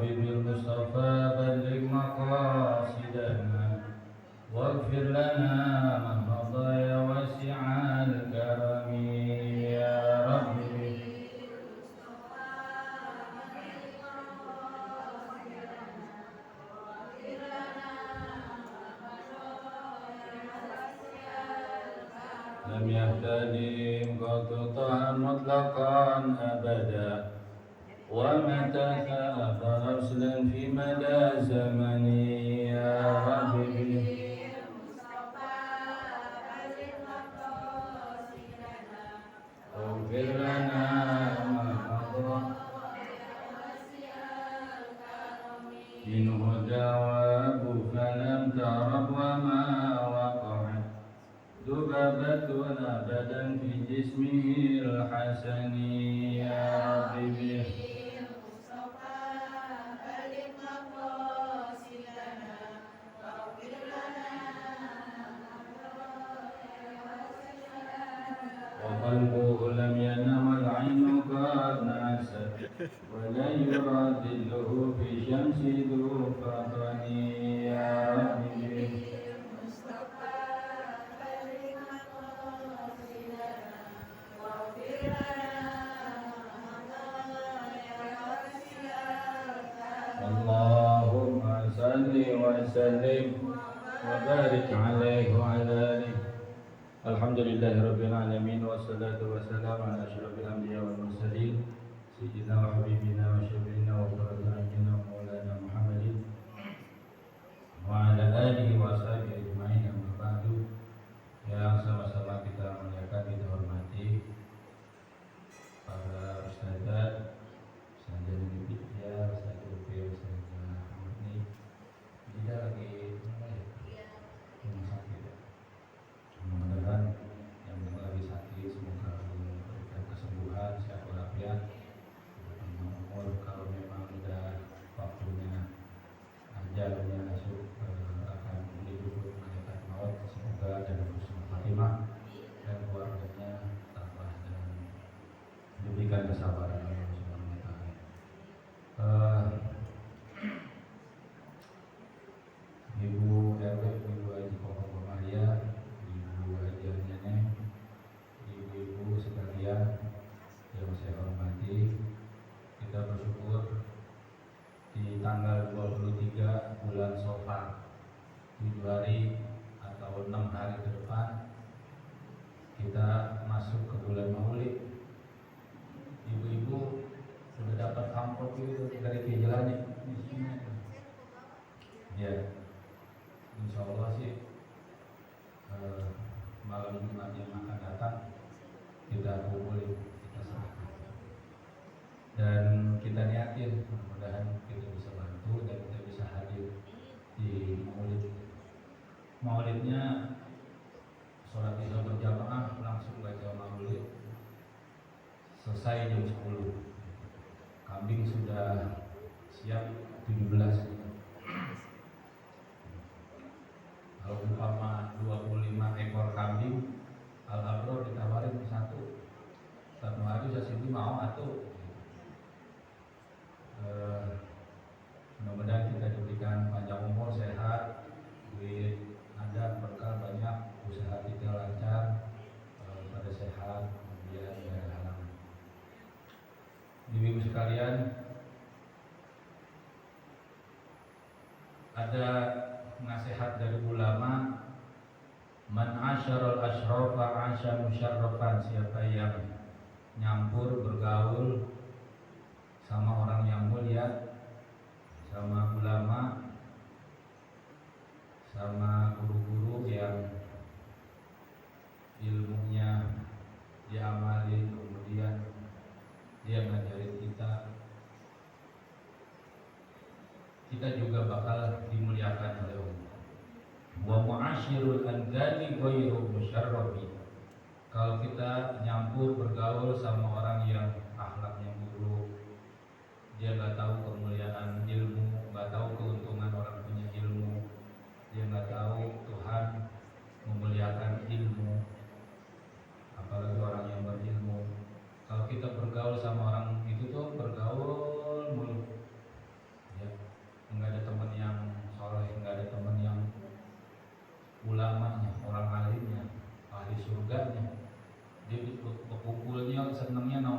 حبيب المصطفى بلغ مقاصدنا واغفر لنا ما مضى يا واسع الكرم يا ربي لم يهتدم قط طه مطلقا أبدا ومتى ثاب أصلا في مدى زمني يا ربي اغفر لنا ما مضى منه الجواب فلم ترب وما وقعت ذبابة أبدا في جسمه الحسن يا ربي وقلبه لم ينم والعين قد ناست ولا يرى ظله في شمس ذو فطن يا ربي اللهم صل وسلم وبارك عليه وعلى آله. Alhamdulillahirabbil alamin wassalatu wassalamu ala asyrofil anbiya wal mursalin sayyidina wa habibina wa syafiina wa qurratina maulana Muhammadin wa ala alihi wa sahbihi ajma'in amma ba'du. Yang sama-sama kita muliakan, kita hormati para ustadzat, ustadzah ini ya, ustadzah Upi, ustadzah Ahmad. Tidak lagi rumah sakit ya. Mudah-mudahan yang lagi sakit semoga Allah memberikan kesembuhan, sehat walafiat, umur. Kalau memang sudah waktunya ajalnya masuk akan dijemput malaikat maut, semoga dalam husnul khatimah dan keluarganya tabah dan diberikan kesabaran Allah Subhanahu wa taala. Ibu RW, Ibu Haji Pokok Maria, Ibu Haji Nenek, ibu-ibu sekalian yang saya hormati, kita bersyukur di tanggal 23 bulan Safar, 7 hari atau 6 hari ke depan kita masuk ke bulan Maulid. Ibu-ibu sudah dapat amplop itu dari Kejelani. Ya, insya Allah sih malam Jumat yang akan datang kita kumpulin, kita serahkan dan kita niatin mudah-mudahan kita bisa bantu dan kita bisa hadir di maulid. Maulidnya sholat isya berjamaah, langsung baca maulid, selesai jam 10. Kambing sudah siap 17. Kalau umpama 25 ekor kambing, Al-Abro ditawarin satu hari saya sini mau atau mudah-mudahan kita diberikan panjang umur, sehat, duit ada, berkah banyak, usaha kita lancar, pada sehat, kemudian tidak ada halangan. Ibu-ibu sekalian, ada nasihat dari ulama, man asyarul asyrafa asya musyarrafan, siapa yang nyampur bergaul sama orang yang mulia, sama ulama, sama guru-guru yang ilmunya diamalin, kemudian dia ngajarin kita juga bakal dimuliakan oleh Allah. Wa mu'asyirul andani ghairu musyarrafi. Kalau kita nyampur bergaul sama orang yang akhlaknya buruk, dia nggak tahu kemuliaan ilmu, nggak tahu keuntungan orang punya ilmu, dia nggak tahu Tuhan memuliakan ilmu, apalagi orang yang berilmu. Kalau kita bergaul sama orang itu tuh bergaul mulu,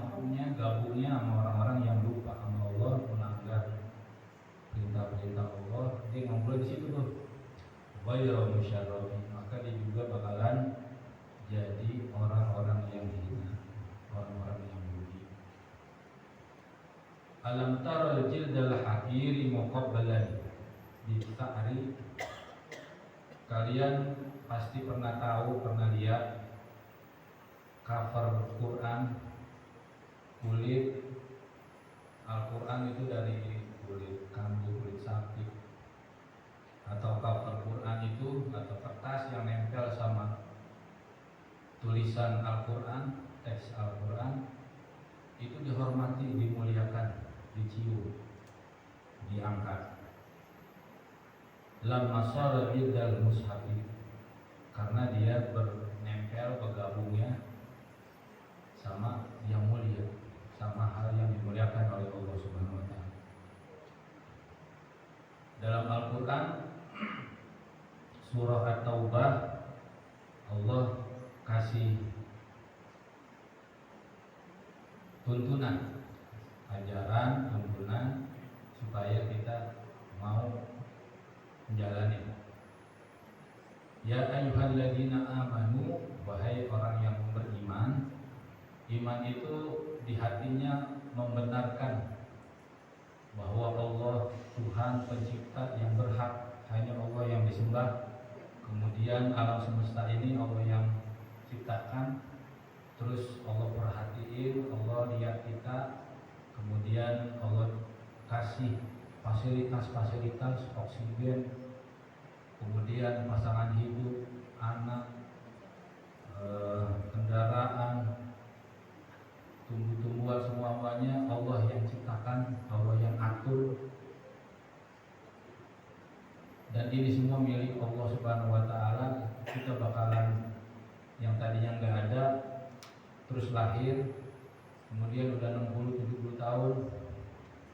bercampurnya, gabungnya sama orang-orang yang lupa sama Allah, melanggar perintah-perintah Allah. Dia ngobrol di situ tuh. Ghairu musyarrafin, maka dia juga bakalan jadi orang-orang yang hina, orang-orang yang budi. Alam tara jildal hakiri muqabbalan di ta'ri. Kalian pasti pernah tahu, pernah lihat cover Quran, kulit Al-Quran itu dari kulit kambing, kulit sapi, atau cover Quran itu atau kertas yang nempel sama tulisan Al-Quran, teks Al-Quran itu dihormati, dimuliakan, dicium, diangkat. Lamma sara bidal mushafi, karena dia bernempel, bergabungnya sama yang mulia, sama hal yang dimuliakan oleh Allah Subhanahu wa taala. Dalam Al-Quran surah At-Taubah, Allah kasih tuntunan, ajaran, tuntunan supaya kita mau menjalani. Ya ayyuhalladzina amanu, wahai orang yang beriman. Iman itu di hatinya membenarkan bahwa Allah Tuhan pencipta yang berhak, hanya Allah yang disembah. Kemudian alam semesta ini Allah yang ciptakan. Terus Allah perhatiin, Allah lihat kita. Kemudian Allah kasih fasilitas-fasilitas, oksigen, kemudian pasangan hidup, anak, kendaraan, tumbuh-tumbuhan, semuanya Allah yang ciptakan, Allah yang atur. Dan ini semua milik Allah Subhanahu wa taala. Kita bakalan yang tadinya nggak ada terus lahir, kemudian udah 60-70 tahun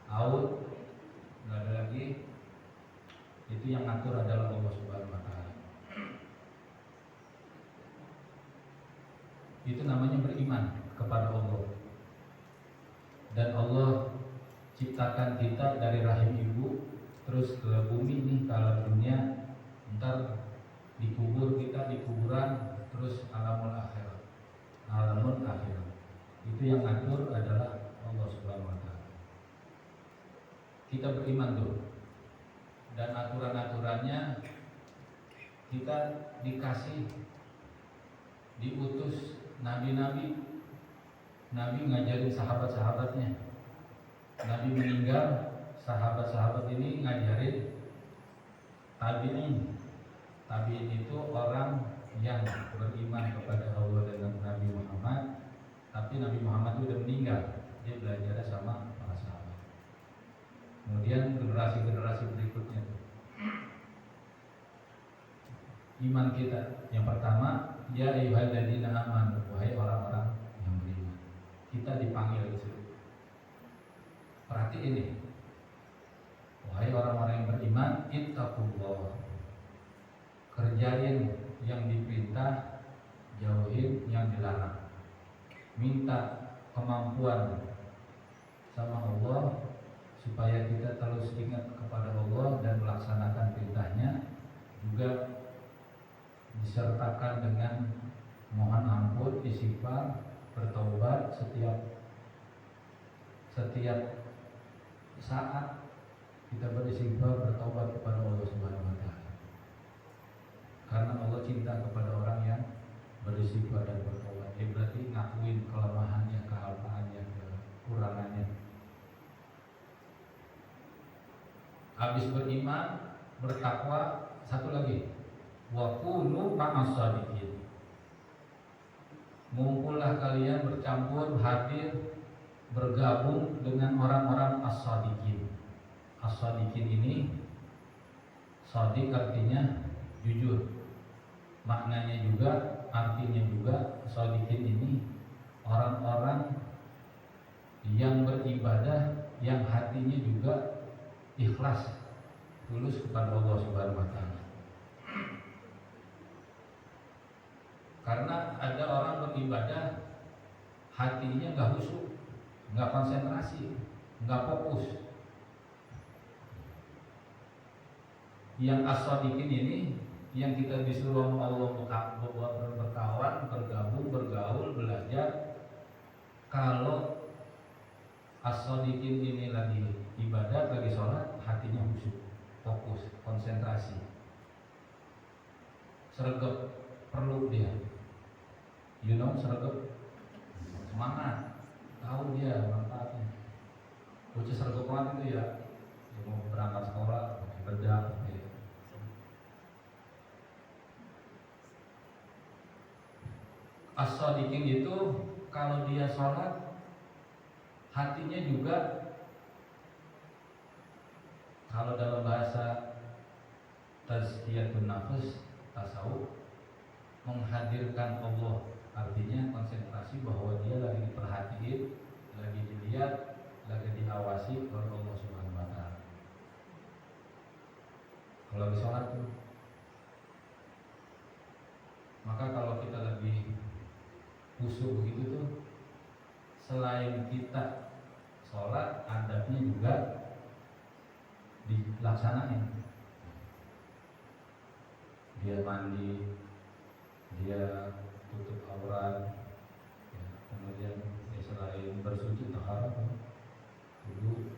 out, nggak ada lagi. Itu yang ngatur adalah Allah Subhanahu wa taala. Itu namanya beriman kepada Allah. Dan Allah ciptakan kita dari rahim ibu, terus ke bumi nih, ke alam dunia, ntar dikubur kita di kuburan, terus alamul akhirat. Alamul akhirat itu yang ngatur adalah Allah Subhanahu wa taala. Kita beriman tuh, dan aturan-aturannya kita dikasih, diutus nabi-nabi. Nabi ngajarin sahabat-sahabatnya. Nabi meninggal, sahabat-sahabat ini ngajarin tabi'in. Tabi'in itu orang yang beriman kepada Allah dan Nabi Muhammad, tapi Nabi Muhammad itu udah meninggal. Dia belajar sama para sahabat. Kemudian generasi-generasi berikutnya, iman kita yang pertama, ya ayyuhalladzina amanu, wahai orang-orang yang beriman. Kita dipanggil di situ. Perhati ini, wahai orang-orang yang beriman, ittaqullah. Kerjain yang diperintah, jauhin yang dilarang. Minta kemampuan sama Allah supaya kita terus ingat kepada Allah dan melaksanakan perintahnya. Juga disertakan dengan mohon ampun, istighfar, bertaubat setiap saat kita beristighfar, bertaubat kepada Allah Subhanahu wa taala. Karena Allah cinta kepada orang yang beristighfar dan bertaubat. Dia berarti ngakuin kelemahannya, kealpaannya, kekurangannya. Habis beriman, bertakwa, satu lagi, wa kunu ma'as shadiqin. Ngumpullah kalian, bercampur, hadir, bergabung dengan orang-orang as-shadiqin. As-shadiqin ini, shadiq artinya jujur. Maknanya juga, artinya juga, shadiqin ini orang-orang yang beribadah, yang hatinya juga ikhlas, tulus kepada Allah Subhanahu wa taala. Karena ada orang beribadah hatinya nggak khusyuk, nggak konsentrasi, nggak fokus. Yang as-shadiqin ini yang kita disuruh Allah berkawan, bergabung, bergaul, belajar. Kalau as-shadiqin ini lagi ibadah, lagi sholat, hatinya khusyuk, fokus, konsentrasi. Sregep perlu dia, sregep semangat, tahu dia manfaatnya. Bocah sregep banget itu ya, mau berangkat sekolah, bedak. As-shadiqin itu kalau dia sholat, hatinya juga, kalau dalam bahasa tazkiyatun nafs, tasawuf, menghadirkan Allah. Artinya konsentrasi bahwa dia lagi diperhatiin, lagi dilihat, lagi diawasi oleh Allah Subhanahu wa Ta'ala. Kalau lagi sholat tuh, maka kalau kita lagi khusyuk begitu tuh, selain kita sholat, adabnya juga dilaksanain. Dia mandi, dia tutup aurat, ya, kemudian ya, selain bersuci taharah, wudu,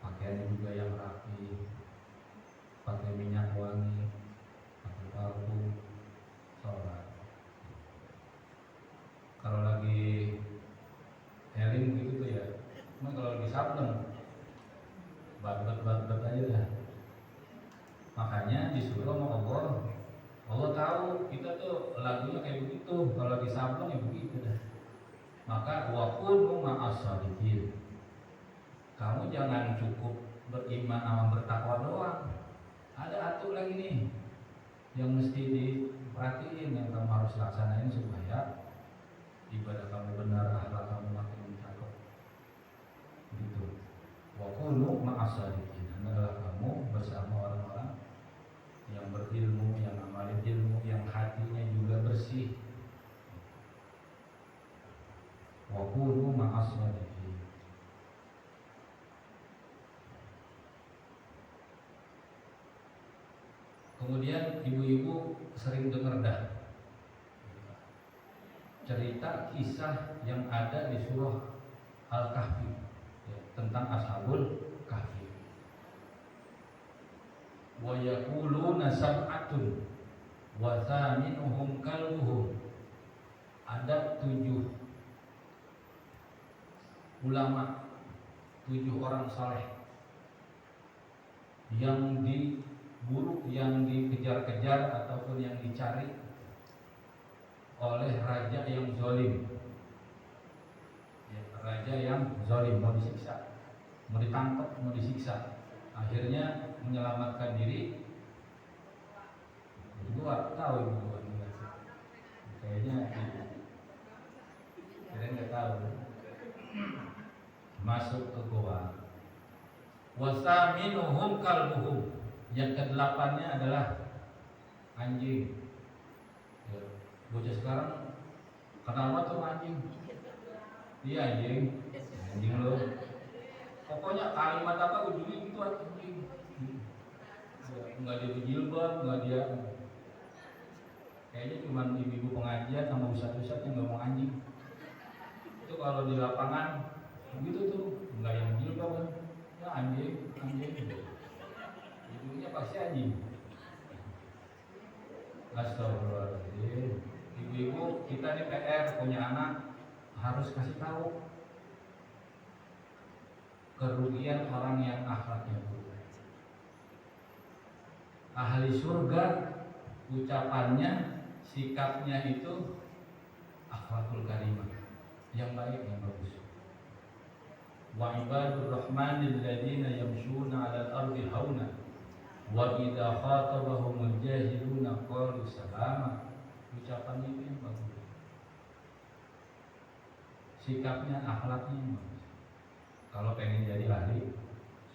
pakaiannya juga yang rapi, pakai minyak wangi, pakai parfum, sholat. Kalau lagi healing gitu tuh ya, cuma kalau lagi sableng, bat aja dah. Makanya disuruh sama Allah tahu kita tuh lagunya kayak begitu. Kalau lagi sableng ya begitu dah. Maka waqulu ma'as-shadiqin. Kamu jangan cukup beriman sama bertakwa doang. Ada atur lagi nih yang mesti diperhatiin, yang kamu harus laksanain supaya ibadah kamu benar, akhlak kamu makin cakep. Gitu. Wa kunu ma'as-shadiqin. Adalah kamu bersama orang-orang yang berilmu, yang amalin ilmu, yang hatinya juga bersih. Wa kunu ma'as-shadiqin. Kemudian ibu-ibu sering dengar dah cerita kisah yang ada di surah Al-Kahfi, ya, tentang Ashabul Kahfi. Wa yaquluna sab'atun wa thaminuhum kalbuhum. Ada 7 ulama, 7 orang saleh yang diburu, yang dikejar-kejar ataupun yang dicari oleh raja yang zalim. Ya, raja yang zalim mau disiksa, mau ditangkap, mau disiksa. Akhirnya menyelamatkan diri. Gua tahu ibu gua kayaknya nggak tahu. Masuk ke goa. Wasaminuhum kalbuhum. Yang ke-8-nya adalah anjing. Ya, bocah sekarang kenapa tuh anjing? Iya anjing lo. Pokoknya kalimat apa ujungnya gitu anjing. Nggak dia jilbab, nggak dia. Kayaknya cuma ibu-ibu pengajian sama ustadz-ustadz yang ngomong anjing. Itu kalau di lapangan begitu tuh, nggak yang jilbab kan? Ya anjing. Ujungnya pasti anjing. Astagfirullahaladzim. Ibu-ibu kita nih PR punya anak harus kasih tahu kerugian orang yang akhlaknya buruk. Ahli surga ucapannya, sikapnya itu akhlakul karimah, yang baik, yang bagus. Wa ibadur rahmanil ladzina yamshuna 'alal ardi hauna wa idza khatabahumul jahiluna qalu salama. Ucapannya itu yang bagus, sikapnya, akhlaknya yang bagus. Kalau pengen jadi ahli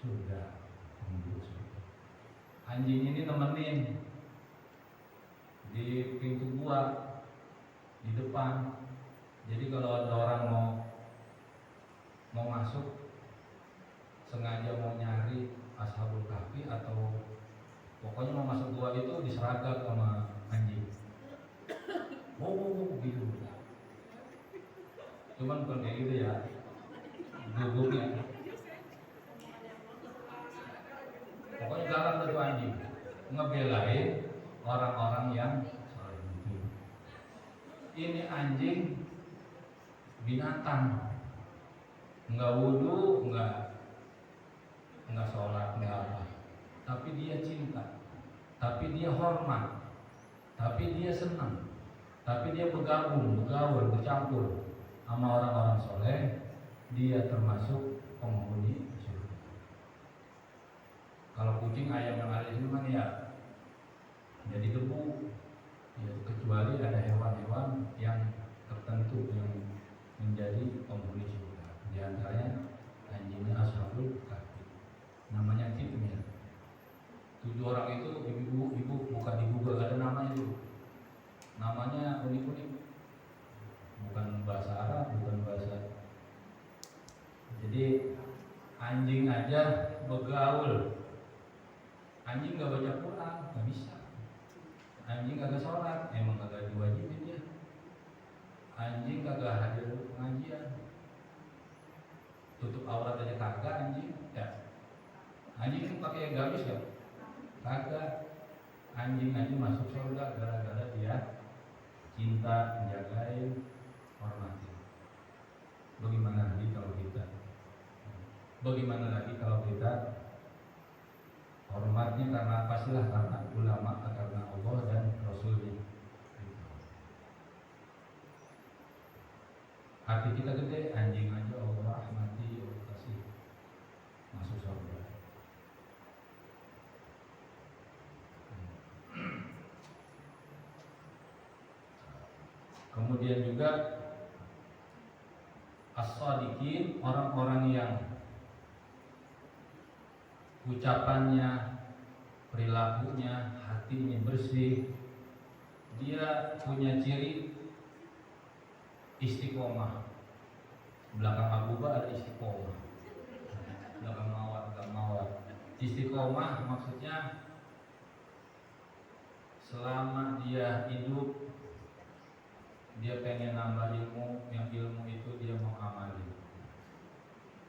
surga, menuju surga. Anjing ini nemenin di pintu gua, di depan. Jadi kalau ada orang mau sengaja mau nyari Ashabul Kahfi atau pokoknya mau masuk gua itu diseragam sama anjing. Oh gitu. Cuman bukan kayak gitu ya. Gugupnya. Pokoknya galak tuh anjing. Ngebelain orang-orang yang saling itu. Ini anjing binatang. Enggak wudu, enggak sholat, enggak apa. Tapi dia cinta. Tapi dia hormat. Tapi dia senang. Tapi dia bergabung, bergaul, bercampur sama orang-orang soleh. Dia termasuk penghuni surga. Kalau kucing, ayam yang ada di sini kan ya jadi debu. Ya, kecuali ada hewan-hewan yang tertentu yang menjadi penghuni surga. Di antaranya anjingnya Ashabul Kahfi. Namanya Kitmir. 7 orang itu ibu bukan di Google ada namanya itu. Namanya unik-unik. Bukan bahasa Arab, bukan bahasa. Jadi anjing aja bergaul. Anjing gak baca Quran, gak bisa. Anjing kagak sholat, emang kagak diwajibin dia. Anjing kagak hadir pengajian, tutup aurat aja kagak anjing. Ya, anjing itu pakai gamis ya? Kagak. Anjing aja masuk surga gara-gara dia cinta, menjagain, hormatin. Bagaimana lagi kalau kita? Bagaimana lagi kalau kita hormatnya karena pastilah karena ulama, karena Allah dan Rasulnya. Hati kita gede, anjing aja Allah rahmati, Allah kasih masuk surga. Kemudian juga as-shadiqin, orang-orang yang ucapannya, perilakunya, hatinya bersih. Dia punya ciri istiqomah. Belakang Abu Bakar ada istiqomah. Belakang mawar, belakang mawar. Istiqomah maksudnya selama dia hidup dia pengen nambah ilmu, yang ilmu itu dia mau amalin.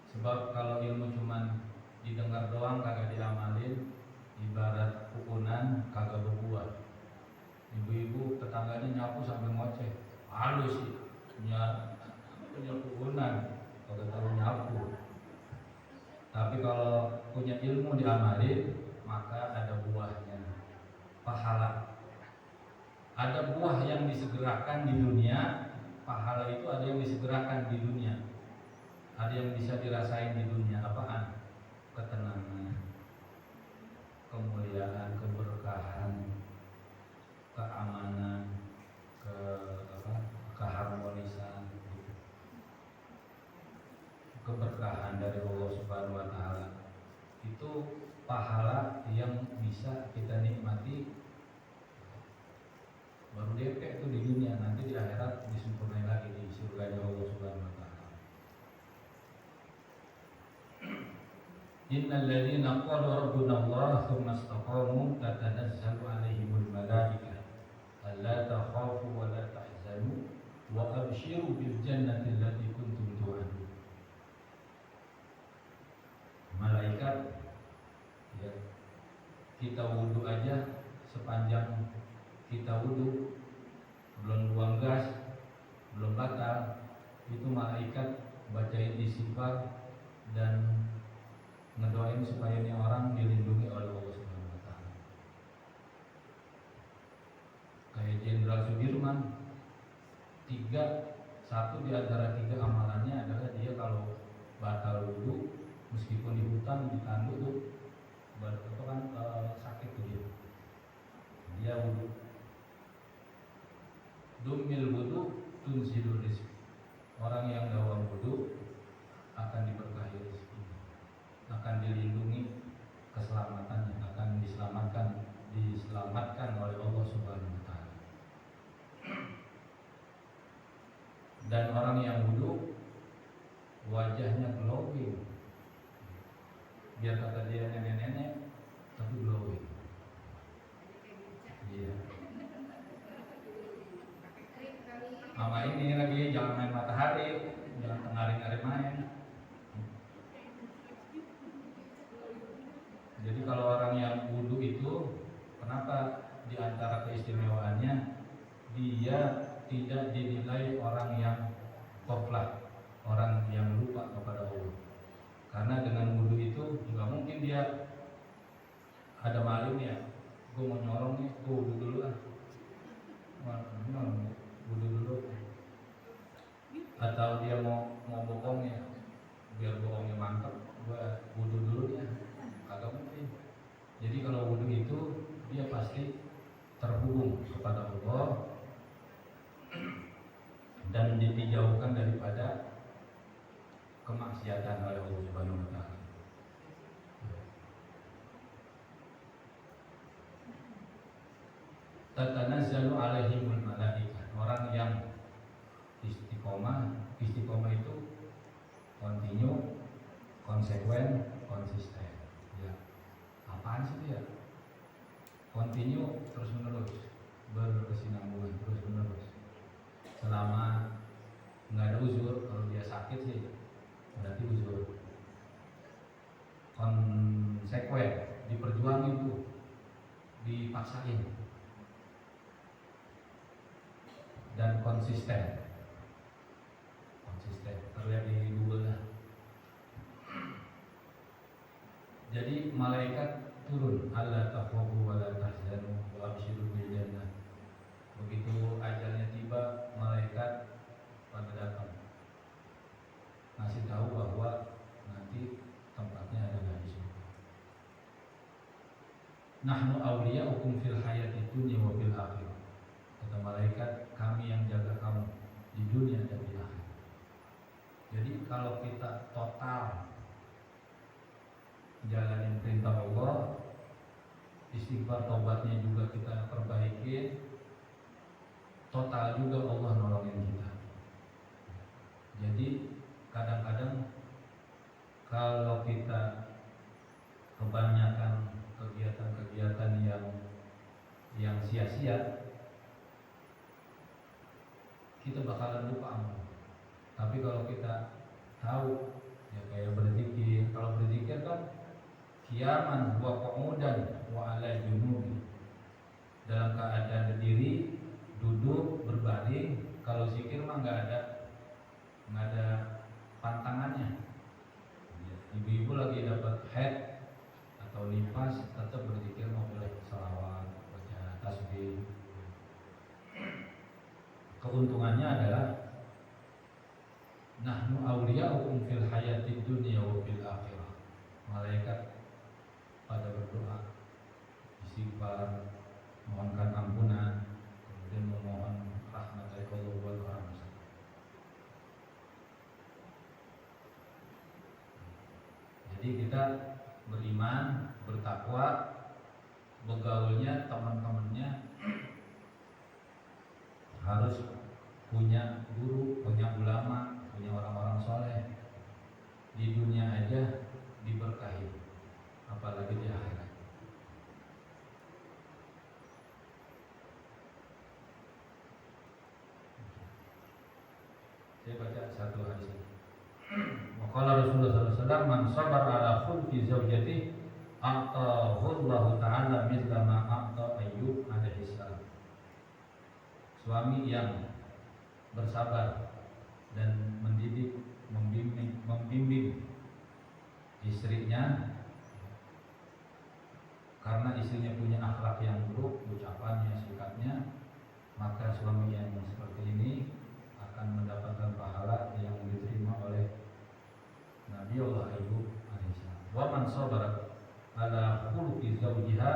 Sebab kalau ilmu cuman didengar doang kagak diamalin, ibarat pukunan kagak berbuah. Ibu-ibu tetangganya nyapu sampai ngoceh, halus sih, punya pukunan, kagak tahu nyapu. Tapi kalau punya ilmu diamalin, maka ada buahnya, pahala. Ada buah yang disegerakan di dunia, pahala itu ada yang disegerakan di dunia. Ada yang bisa dirasain di dunia, apaan? Ketenangan, kemuliaan, keberkahan, keamanan, keharmonisan, keberkahan dari Allah Subhanahu wa taala. Itu pahala yang bisa kita nikmati. Baru DP itu di dunia, nanti di akhirat disempurnai lagi di surganya Allah Subhanahu wa taala. Innal ladzina qalu rabbuna Allah tsumma istaqamu tatanazzalu 'alaihimul malaikatu alla takhafu wa la tahzanu wa abshiru bil jannati allati kuntum tu'adun. Malaikat ya, kita wudu aja sepanjang kita wudu belum buang gas, belum batal, itu malaikat bacain istighfar dan ngedoain supaya ini orang dilindungi oleh Allah Subhanahu wa taala. Kayak Jenderal Sudirman, satu di antara 3 amalannya adalah dia kalau batal wudu meskipun di hutan, di tanduk tuh itu kan sakit tuh dia wudu. Dumil wudu tunzilur rizq. Orang yang dawam wudu akan diberkahi rezeki, akan dilindungi keselamatannya, akan diselamatkan oleh Allah Subhanahu wa taala. Dan orang yang wudu wajahnya glowing, biar kata dia nenek-nenek tapi glowing. Iya. Mama ini lagi jangan main matahari, jangan tengah-hari main. Jadi kalau orang yang wudhu itu, kenapa di antara keistimewaannya dia tidak dinilai orang yang ghaflah, orang yang lupa kepada Allah. Karena dengan wudhu itu juga mungkin dia ada maling ya, gue mau nyorong nih, gue wudhu dulu lah, wudhu dulu. Atau dia mau bohong ya, biar bohongnya mantap, gue wudhu dulu ya, kagak mungkin. Jadi kalau wudhu itu dia pasti terhubung kepada Allah dan dijauhkan daripada kemaksiatan oleh Allah Subhanahu wa taala. Tatanazzalu alaihimul malaikah. Orang yang istiqomah itu continue, konsekuen, konsisten. Ya. Apaan sih dia? Continue terus menerus, berkesinambungan terus menerus. Selama nggak ada uzur, kalau dia sakit sih berarti uzur. Konsekuen, diperjuangin tuh, dipaksain, dan konsisten terlihat di Google lah. Jadi malaikat turun, alla takhafu wa la tahzanu wa abshiru bil jannah. Begitu ajalnya tiba, malaikat pada datang ngasih tahu bahwa nanti tempatnya adalah di surga. Nahnu awliya'ukum fil hayati dunya wa fil akhirah. Kata malaikat, kami yang jaga kamu di dunia dan di akhirat. Jadi kalau kita total jalanin perintah Allah, istighfar tobatnya juga kita perbaiki, total juga Allah nolongin kita. Jadi kadang-kadang kalau kita kebanyakan kegiatan-kegiatan yang sia-sia, kita bakalan lupa amal. Tapi kalau kita tahu, ya kayak berzikir, kalau berzikir kan qiyaman wa qu'udan wa ala junubi, dalam keadaan berdiri, duduk, berbaring. Kalau zikir mah nggak ada pantangannya. Ibu-ibu lagi dapat head atau nifas, tetap berzikir mau boleh, salawat, baca tasbih. Keuntungannya adalah nahnu awliya'ukum fil hayati dunya wa fil akhirah. Malaikat pada berdoa, istighfar, mohonkan ampunan, kemudian memohon rahmat dari Allah buat orang muslim. Jadi kita beriman, bertakwa, begaulnya teman-temannya harus punya guru, punya ulama, punya orang-orang soleh. Di dunia aja diberkahi, apalagi di akhirat. Saya baca satu hadis. Maqala Rasulullah SAW, man sabar ala khulfi zawjati a'tahu Allah Ta'ala mithla ma a'ta Ayyub alaihi salam. Suami yang bersabar dan mendidik, membimbing istrinya, karena istrinya punya akhlak yang buruk, ucapannya, sikapnya, maka suami yang seperti ini akan mendapatkan pahala yang diterima oleh Nabi Allah Ayyub alaihissalam. Wa man sabara ala khuluqi zawjiha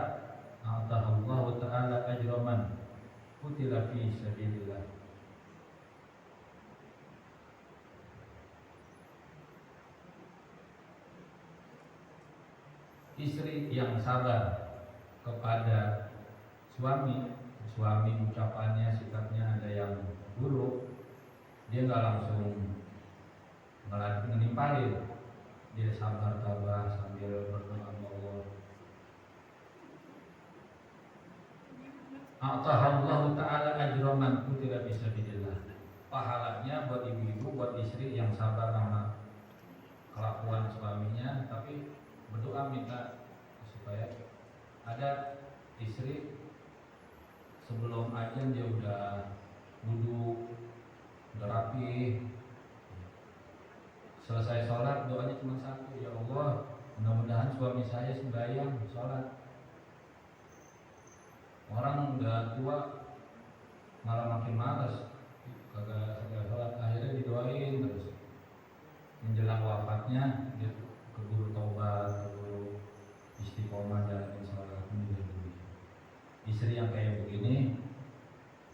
a'tahu Allah Ta'ala ajraman qutila fi sabilillah. Istri yang sabar kepada suami ucapannya, sikapnya ada yang buruk, dia nggak langsung menimpalin, dia sabar tabah sambil berdoa Allah. Atahallahu ta'ala ajroman kutila bisabilillah. Pahalanya buat ibu-ibu, buat istri yang sabar sama kelakuan suaminya, tapi berdoa minta supaya ada istri sebelum ajan dia udah wudhu, udah rapi, selesai sholat doanya cuma satu, ya Allah mudah-mudahan suami saya sembahyang sholat. Orang udah tua malah makin malas, kagak sholat, akhirnya didoain terus. Menjelang wafatnya dia keburu taubat, keburu istiqomah jalanin sholat. Istri yang kayak begini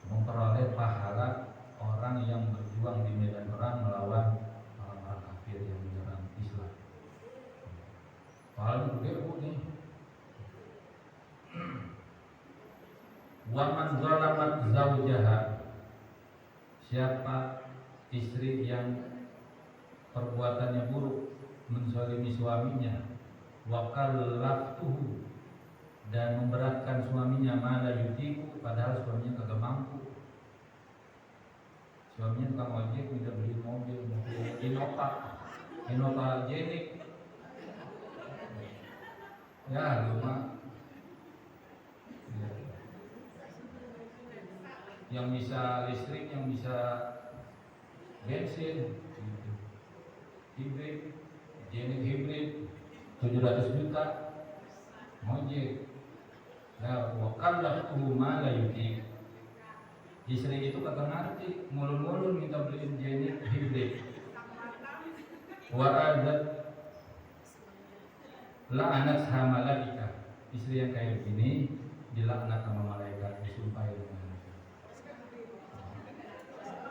memperoleh pahala orang yang berjuang di medan perang melawan orang-orang kafir yang menyerang Islam. Pahalanya gede bu nih. Waman zalamat zaujaha, siapa istri yang perbuatannya buruk, menzalimi suaminya, wa kallaftuhu, dan memberatkan suaminya, mala yutiku, padahal suaminya kagak mampu. Suaminya tukang ojek, minta beli mobil Innova Jenik, ya rumah yang bisa listrik, yang bisa bensin, hibrid, Jenik hibrid 700 juta mojek. Nah, wakal lahu ma la yuti. Istri itu kagak ngerti, mulun-mulun minta beliin Jenik hibrid. Wa adat la'anat malaika. Istri yang kayak begini dilaknat sama malaikat, disumpahi dengan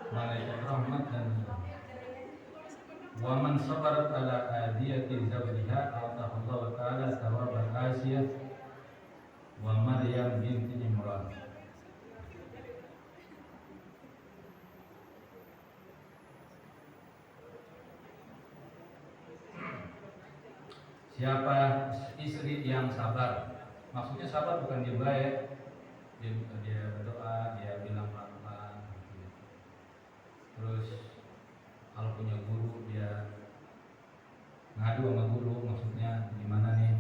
malaikat rahmat dan wa man sabarat ala adiyati zawjiha atahullahu ta'ala thawabal Asiyah wa Maryam binti Imran. Siapa istri yang sabar, maksudnya sabar bukan dia baik, dia berdoa, dia bilang pelan-pelan. Terus kalau punya guru dia ngadu sama guru, maksudnya gimana nih?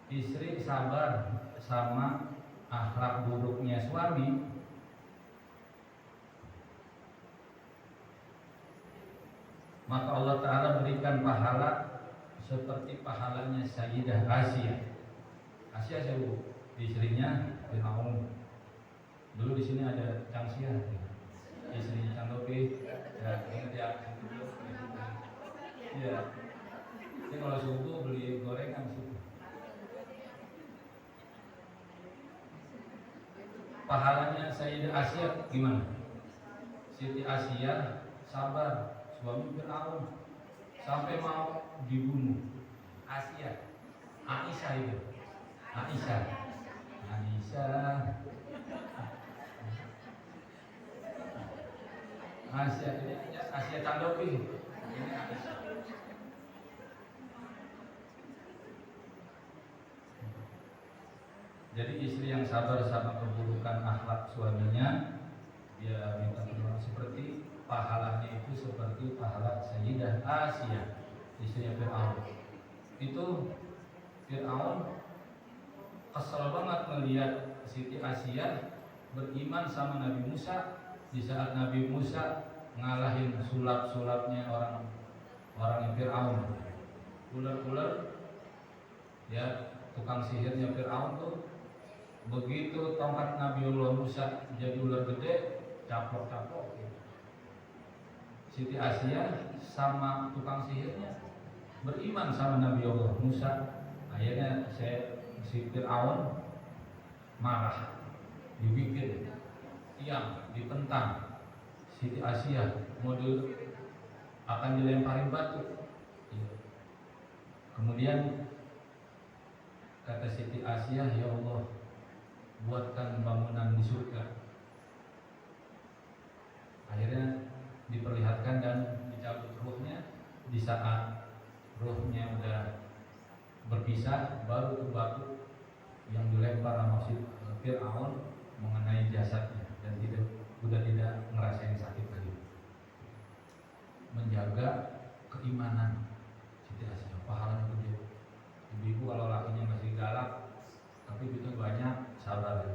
Istri sabar sama akhlak buruknya suami, maka Allah Ta'ala berikan pahala seperti pahalanya Sayyidah Asia. Asia siapa? Istrinya Fir'aun. Dulu di sini ada Cangsia, istrinya Candopi. Ya, ingat ya. Iya. Ini kalau subuh beli gorengan subuh. Pahalanya Sayyidah Asia gimana? Siti Asia sabar, suami Fir'aun sampai mau dibunuh. Asia, Aisyah itu, Aisyah, Asia ini Asia Candopi. Jadi istri yang sabar sama keburukan akhlak suaminya, dia minta doa seperti pahalanya itu seperti pahala Sayyidah Asia, istrinya Fir'aun. Itu Fir'aun kesel banget melihat Siti Asia beriman sama Nabi Musa di saat Nabi Musa ngalahin sulap-sulapnya orang Fir'aun. Ular-ular, ya tukang sihirnya Fir'aun tuh, begitu tongkat Nabiullah Musa jadi ular gede, caplok-caplok. Siti Asia sama tukang sihirnya beriman sama Nabiullah Musa. Akhirnya si Fir'aun marah, dibikin tiang, dipentang. Siti Asia model akan dilemparin batu. Kemudian kata Siti Asia, ya Allah, buatkan bangunan di surga. Akhirnya diperlihatkan dan dicabut ruhnya, saat ruhnya udah berpisah, baru tuh batu yang dilempar sama Fir'aun mengenai jasadnya dan udah tidak ngerasain sakit lagi. Menjaga keimanan Siti Asiyah, pahalanya gede. Ibu-ibu kalau lakinya masih galak tapi duitnya banyak, sabar ya.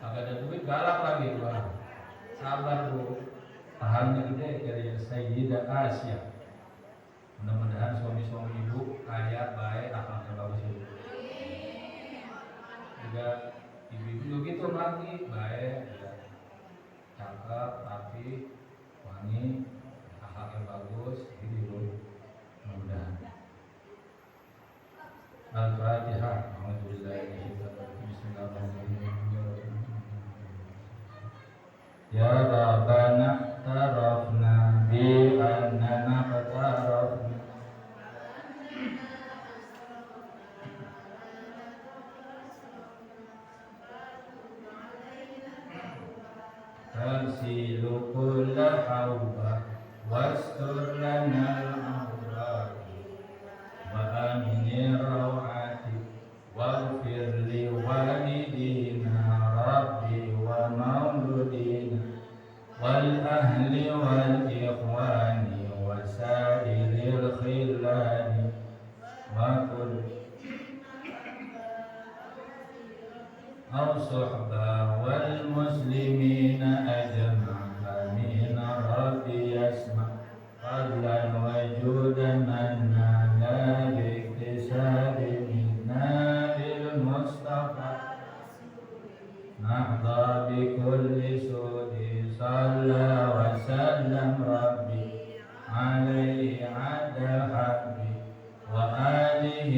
Agak ada duit galak lagi, wah. Sabar bu, pahalanya gede dari Sayyidah Asiyah. Mudah-mudahan suami-suami ibu kaya, baik, akhlaknya bagus ibu. Juga ibu-ibu gitu lagi, baik, ya. Cakep, rapi, wangi, akhlaknya bagus, gitu ibu. Mudah-mudahan. Al-Fatihah. Bismillahirrahmanirrahim. Ya Rabbana tarafna bi annana fatarafna Tansilu kulla hawba wastur lana al-awraqi wa amini rawati waghfir li walidina rabbi wa mauludina wal ahli wal ikhwani wa sa'iril khillani wa kulli أو صحبة والمسلمين أجمعين ربي يسمع فضلا وجودا منا لا باكتساب منا بالمصطفى نحظى بكل سود صلى وسلم ربي عليه عد حبي وآله